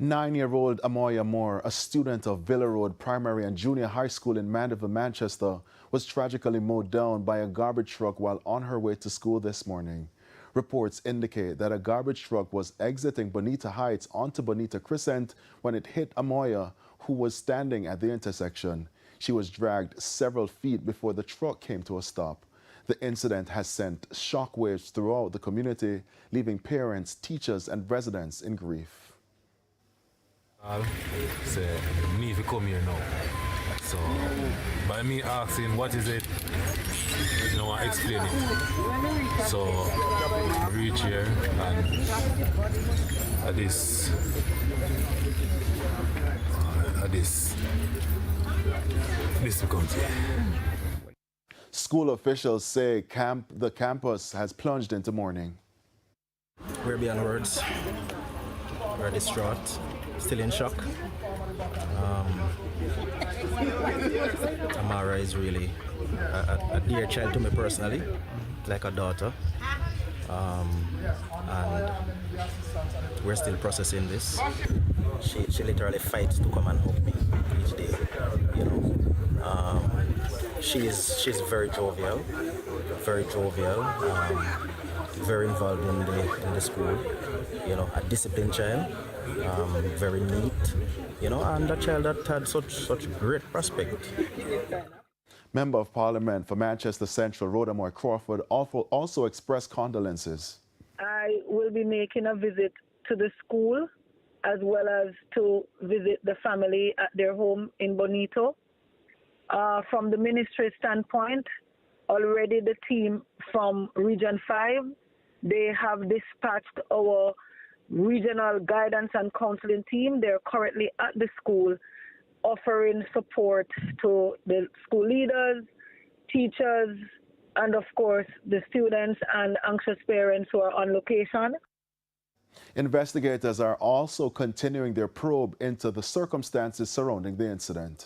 9-year-old Amoya Moore, a student of Villa Road Primary and Junior High School in Mandeville, Manchester, was tragically mowed down by a garbage truck while on her way to school this morning. Reports indicate that a garbage truck was exiting Bonita Heights onto Bonita Crescent when it hit Amoya, who was standing at the intersection. She was dragged several feet before the truck came to a stop. The incident has sent shockwaves throughout the community, leaving parents, teachers, and residents in grief. Say, me if you come here now. So, by me asking what is it, no one explain it. So, I reach here and this becomes here. School officials say the campus has plunged into mourning. We're beyond words. We're distraught, still in shock. Amara is really a dear child to me personally, like a daughter. And we're still processing this. She literally fights to come and hug me each day, you know. She's very jovial, very involved in the school, you know, a disciplined child, very neat, you know, and a child that had such great prospect. Member of Parliament for Manchester Central, Rhodamoy Crawford, also expressed condolences. I will be making a visit to the school as well as to visit the family at their home in Bonito. From the ministry standpoint, already the team from Region 5, they have dispatched our regional guidance and counseling team. They're currently at the school offering support to the school leaders, teachers, and of course the students and anxious parents who are on location. Investigators are also continuing their probe into the circumstances surrounding the incident.